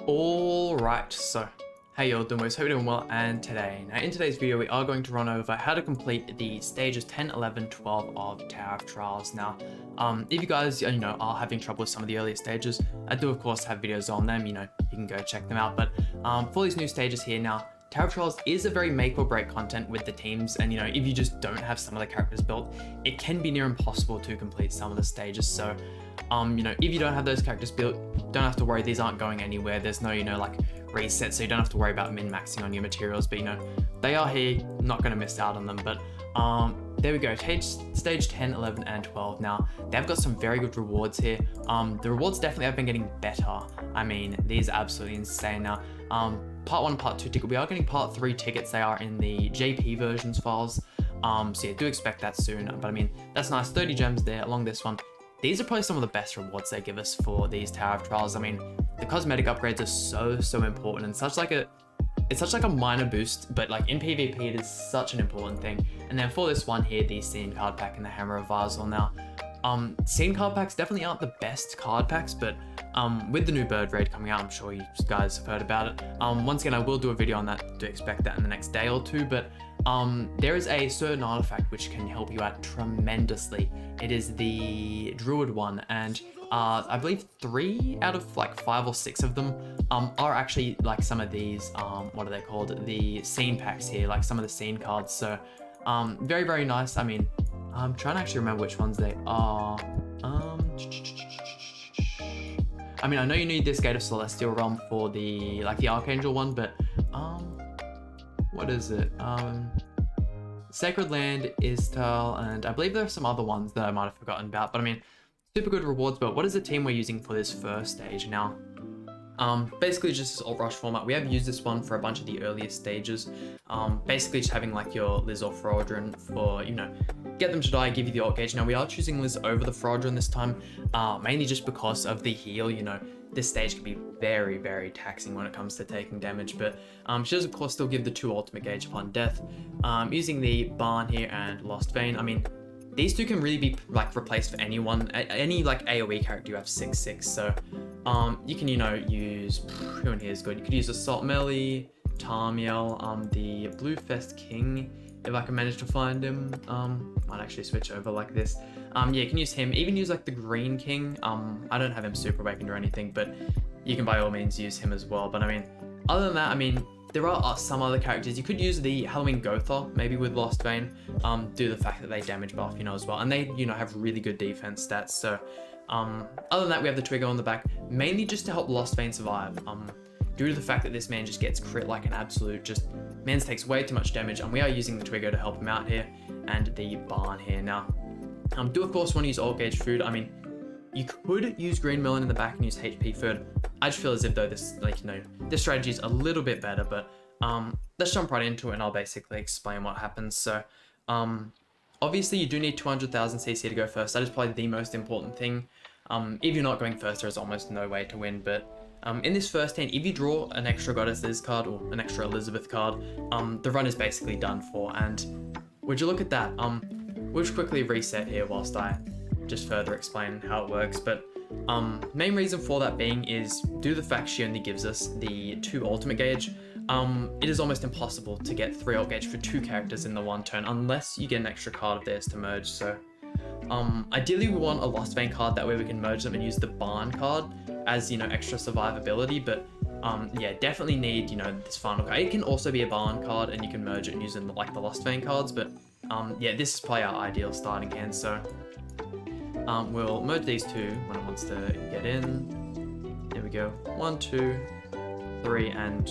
Alright, so how y'all doing? Hope you're doing well, and in today's video we are going to run over how to complete the stages 10, 11, 12 of Tower of Trials. Now, if you guys are having trouble with some of the earlier stages, I do of course have videos on them, you can go check them out, but for these new stages here now, Tower of Trials is a very make or break content with the teams, and if you just don't have some of the characters built, it can be near impossible to complete some of the stages. So if you don't have those characters built, don't have to worry, these aren't going anywhere. There's no like reset, so you don't have to worry about min-maxing on your materials, but they are here, not going to miss out on them. But there we go, stage 10, 11 and 12. Now they've got some very good rewards here. The rewards definitely have been getting better. I mean, these are absolutely insane. Now part 1 part 2 ticket, we are getting part 3 tickets. They are in the JP versions files, so yeah, do expect that soon. But I mean, that's nice, 30 gems there along this one. These are probably some of the best rewards they give us for these Tower of Trials. I mean, the cosmetic upgrades are so important, and it's such like a minor boost, but like in PvP it is such an important thing. And then for this one here, the Scene card pack and the Hammer of Varzul. Now Scene card packs definitely aren't the best card packs, but with the new bird raid coming out, I'm sure you guys have heard about it. Once again, I will do a video on that, to expect that in the next day or two, but there is a certain artifact which can help you out tremendously. It is the Druid one, and I believe 3 out of like 5 or 6 of them are actually like some of these, what are they called? The Scene packs here, like some of the Scene cards. So very, very nice. I mean, I'm trying to actually remember which ones they are. I mean, I know you need this Gate of Celestial Realm for the Archangel one, but what is it? Sacred Land, Istal, and I believe there are some other ones that I might have forgotten about, but I mean, super good rewards. But what is the team we're using for this first stage now? Basically just this alt rush format. We have used this one for a bunch of the earlier stages. Basically just having like your Liz or Ferodran for, get them to die, give you the alt gauge. Now we are choosing Liz over the Ferodran this time, mainly just because of the heal. This stage can be very, very taxing when it comes to taking damage, but she does of course still give the 2 ultimate gauge upon death. Using the Barn here and Lost Vein, I mean, these 2 can really be like replaced for anyone, any like AoE character you have 6/6. So you can use, who in here is good? You could use Assault Melee, Tarmiel, the Bluefest King, if I can manage to find him. Might actually switch over like this. Yeah, you can use him, even use like the Green King. I don't have him super awakened or anything, but you can by all means use him as well. But I mean, other than that, I mean, there are some other characters. You could use the Halloween Gotha, maybe with Lost Vein, due to the fact that they damage buff, as well. And they, have really good defense stats. So, other than that, we have the Twigger on the back, mainly just to help Lost Vein survive. Due to the fact that this man just gets crit like an absolute, Mans takes way too much damage, and we are using the Twigger to help him out here, and the Barn here. Now, do of course want to use alt gauge food. I mean, you could use Green Melon in the back and use HP food. I just feel as if though this, this strategy is a little bit better, but let's jump right into it and I'll basically explain what happens. So, obviously you do need 200,000 CC to go first. That is probably the most important thing. If you're not going first, there's almost no way to win, but in this first hand, if you draw an extra Goddess Liz card or an extra Elizabeth card, the run is basically done for. And would you look at that? We'll just quickly reset here whilst I just further explain how it works. But main reason for that being is due to the fact she only gives us the 2 ultimate gauge. It is almost impossible to get 3 alt gauge for 2 characters in the one turn unless you get an extra card of theirs to merge. So ideally we want a Lost Vein card, that way we can merge them and use the Barn card as extra survivability. But yeah, definitely need this final card. It can also be a Barn card and you can merge it and use it in like the Lost Vein cards, but yeah, this is probably our ideal starting hand. So we'll merge these 2 when it wants to get in. There we go, 1, 2, 3, and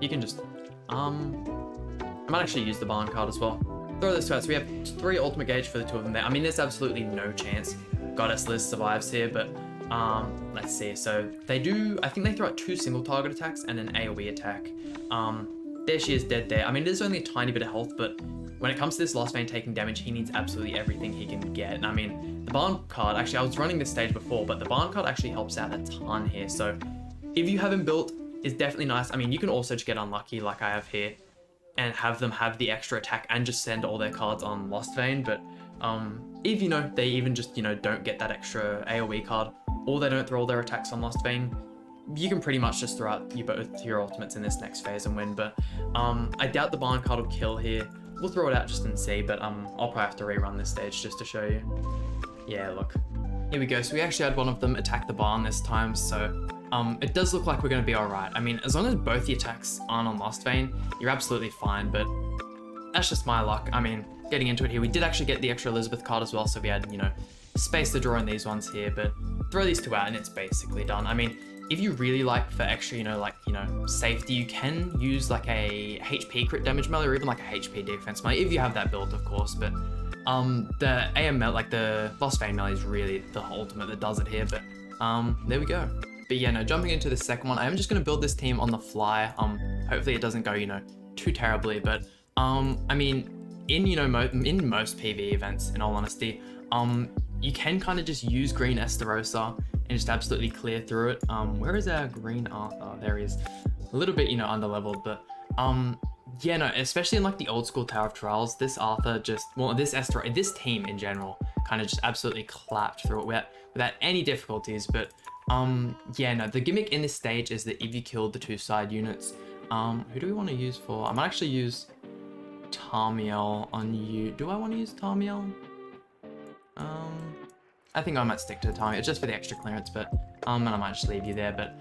you can just I might actually use the Barn card as well. Throw this out. So we have 3 ultimate gauge for the 2 of them there. I mean, there's absolutely no chance Goddess Liz survives here, but let's see. So they do, I think they throw out 2 single target attacks and an AoE attack. There she is, dead there. I mean, there's only a tiny bit of health, but when it comes to this Lost Vein taking damage, he needs absolutely everything he can get. And I mean, the Barn card, actually I was running this stage before, but the Barn card actually helps out a ton here. So if you have him built, it's definitely nice. I mean, you can also just get unlucky like I have here and have them have the extra attack and just send all their cards on Lost Vein. But if they even just don't get that extra AoE card, or they don't throw all their attacks on Lost Vein, you can pretty much just throw out both your ultimates in this next phase and win, but I doubt the Barn card will kill here. We'll throw it out just and see, but I'll probably have to rerun this stage just to show you. Yeah, look. Here we go. So we actually had one of them attack the barn this time, so it does look like we're going to be alright. I mean, as long as both the attacks aren't on Lost Vein, you're absolutely fine, but that's just my luck. I mean, getting into it here, we did actually get the extra Elizabeth card as well, so we had, you know, space to draw in these ones here, but throw these two out and it's basically done. I mean, if you really like for extra, safety, you can use like a HP crit damage melee or even like a HP defense melee, if you have that build, of course, but the AM melee, like the Lost Vein melee is really the ultimate that does it here, but there we go. But yeah, no, jumping into the second one, I am just going to build this team on the fly. Hopefully it doesn't go, too terribly, but I mean, in most PvE events, in all honesty, you can kind of just use green Estarossa and just absolutely clear through it. Where is our green Arthur? There he is. A little bit, under-leveled, but yeah, no, especially in like the old school Tower of Trials, this Arthur this team in general kind of just absolutely clapped through it without any difficulties. But yeah, no, the gimmick in this stage is that if you killed the two side units, who do we want to use for? I might actually use Tarmiel on you. Do I want to use Tarmiel? I think I might stick to Tarmiel just for the extra clearance, but and I might just leave you there. But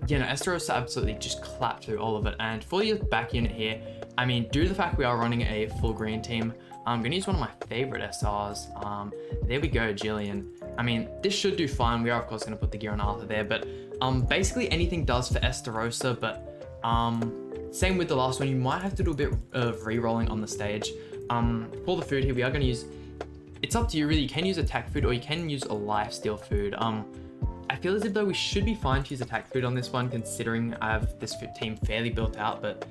yeah, no, Estarossa absolutely just clapped through all of it. And for your back unit here, I mean, due to the fact we are running a full green team, I'm gonna use one of my favorite SRs. There we go, Jillian. I mean, this should do fine. We are of course gonna put the gear on Arthur there, but basically anything does for Estarossa, but same with the last one, you might have to do a bit of re-rolling on the stage. For the food here, we are gonna use, it's up to you really, you can use attack food or you can use a lifesteal food. I feel as if though we should be fine to use attack food on this one, considering I have this team fairly built out, but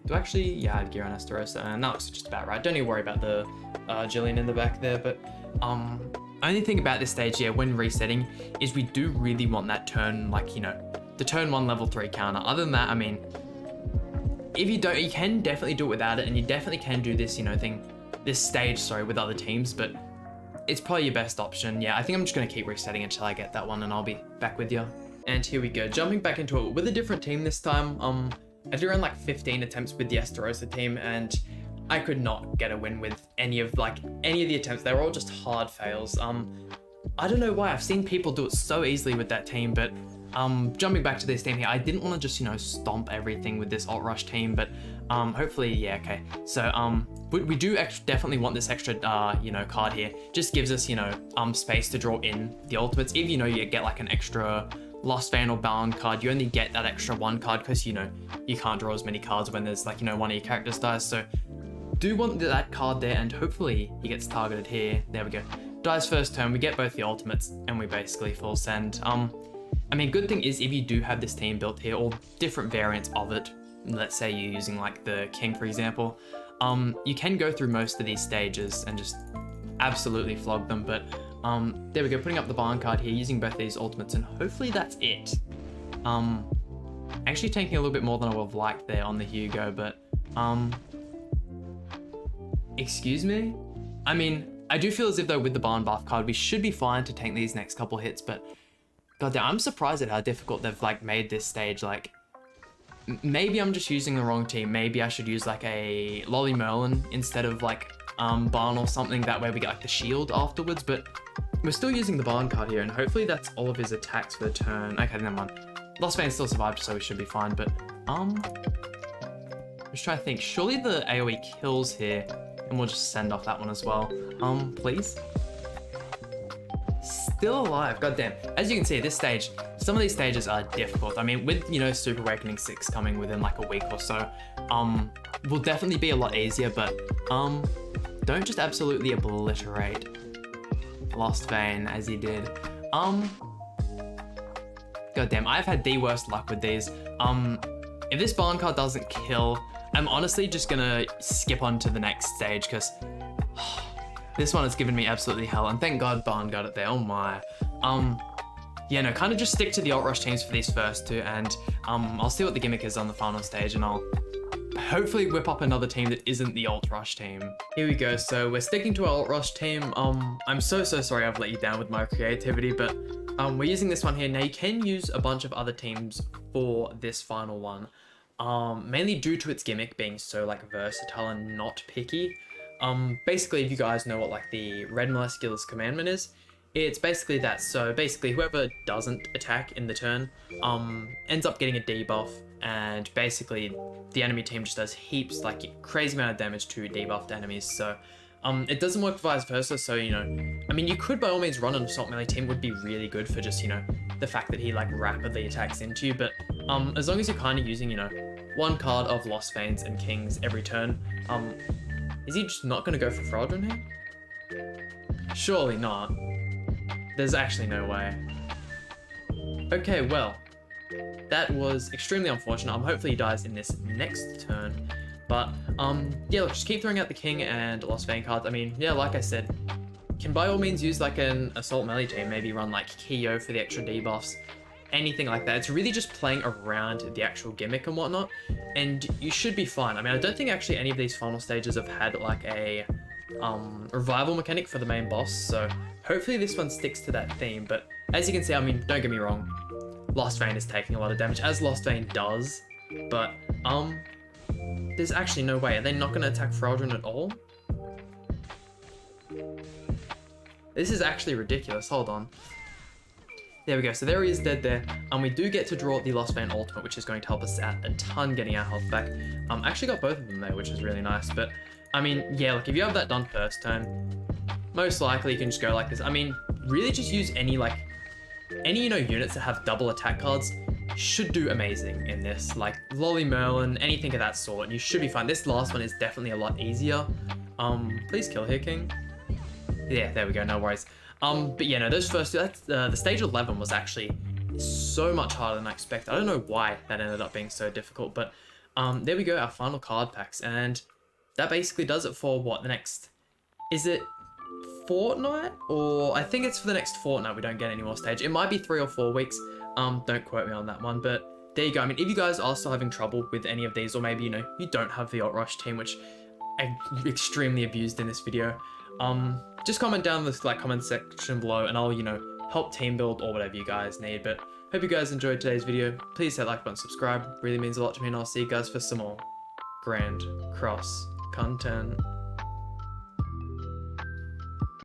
do actually, yeah, I have gear on Estarossa, and that looks just about right. Don't need to worry about the Jillian in the back there, but only thing about this stage, yeah, when resetting, is we do really want that turn, like, the turn 1 level 3 counter. Other than that, I mean, if you don't, you can definitely do it without it, and you definitely can do this, this stage, with other teams, but it's probably your best option. Yeah, I think I'm just going to keep resetting until I get that one, and I'll be back with you. And here we go, jumping back into it with a different team this time. I did around like 15 attempts with the Estarossa team, and I could not get a win with any of the attempts. They were all just hard fails. I don't know why. I've seen people do it so easily with that team, but jumping back to this team here, I didn't want to just, stomp everything with this alt rush team, but hopefully, yeah, okay. So we do definitely want this extra, card here. Just gives us, space to draw in the ultimates. If, you get like an extra Lost Vein or Bound card, you only get that extra 1 card because, you can't draw as many cards when there's like, one of your characters dies. So do want that card there, and hopefully he gets targeted here. There we go. Dies first turn, we get both the ultimates, and we basically full send. I mean, good thing is if you do have this team built here, or different variants of it, let's say you're using like the King, for example, you can go through most of these stages and just absolutely flog them. But there we go, putting up the Barn card here, using both these ultimates, and hopefully that's it. Actually taking a little bit more than I would have liked there on the Hugo, but excuse me? I mean, I do feel as if though with the Barn buff card, we should be fine to tank these next couple hits, but goddamn, I'm surprised at how difficult they've like made this stage. Like, maybe I'm just using the wrong team. Maybe I should use like a Lolly Merlin instead of like Barn or something. That way we get like the shield afterwards, but we're still using the Barn card here, and hopefully that's all of his attacks for the turn. Okay, never mind. Lost Vein still survived, so we should be fine, but just trying to think. Surely the AoE kills here, and we'll just send off that one as well. Please. Still alive, goddamn. As you can see, this stage, some of these stages are difficult. I mean, with, Super Awakening 6 coming within like a week or so, will definitely be a lot easier, but don't just absolutely obliterate Lost Vein as he did. Goddamn, I've had the worst luck with these. If this Barn card doesn't kill, I'm honestly just gonna skip on to the next stage, because this one has given me absolutely hell, and thank God Barn got it there. Oh my. Yeah, no, kind of just stick to the alt rush teams for these first two, and I'll see what the gimmick is on the final stage, and I'll hopefully whip up another team that isn't the Alt Rush team. Here we go, so we're sticking to our Alt Rush team. I'm so sorry I've let you down with my creativity, but we're using this one here. Now you can use a bunch of other teams for this final one, mainly due to its gimmick being so like versatile and not picky. Basically, if you guys know what like the Red Moleskula's commandment is, it's basically that. So basically whoever doesn't attack in the turn ends up getting a debuff, and basically the enemy team just does heaps, like crazy amount of damage to debuffed enemies. So it doesn't work vice versa. So, you know, I mean, you could by all means run an assault melee team, would be really good for just, you know, the fact that he like rapidly attacks into you. But as long as you're kind of using, you know, one card of Lost Veins and Kings every turn, is he just not going to go for Feroldran here? Surely not. There's actually no way. Okay, well, that was extremely unfortunate. Hopefully he dies in this next turn. But yeah, look, just keep throwing out the King and Lost Vein cards. I mean, yeah, like I said, can by all means use like an assault melee team. Maybe run like Kyo for the extra debuffs, anything like that. It's really just playing around the actual gimmick and whatnot, and you should be fine. I mean, I don't think actually any of these final stages have had like a revival mechanic for the main boss, so hopefully this one sticks to that theme. But as you can see, I mean, don't get me wrong, Lost Vein is taking a lot of damage, as Lost Vein does, but there's actually no way. Are they not going to attack Feroldran at all? This is actually ridiculous. Hold on. There we go. So there he is, dead there. We do get to draw the Lost Vein Ultimate, which is going to help us out a ton getting our health back. I actually got both of them there, which is really nice. But I mean, yeah, look, if you have that done first turn, most likely you can just go like this. I mean, really just use any, you know, units that have double attack cards should do amazing in this. Like Lolly Merlin, anything of that sort, and you should be fine. This last one is definitely a lot easier. Please kill here, King. Yeah, there we go, no worries. But yeah, no, those first two, the stage 11 was actually so much harder than I expected. I don't know why that ended up being so difficult, but there we go, our final card packs, and that basically does it for what, the next, is it fortnight? Or I think it's for the next fortnight we don't get any more stage. It might be 3 or 4 weeks, don't quote me on that one, but there you go. I mean, if you guys are still having trouble with any of these, or maybe, you know, you don't have the Alt Rush team, which I extremely abused in this video, just comment down in the comment section below, and I'll, you know, help team build or whatever you guys need. But hope you guys enjoyed today's video. Please hit like button, subscribe, really means a lot to me, and I'll see you guys for some more Grand Cross content.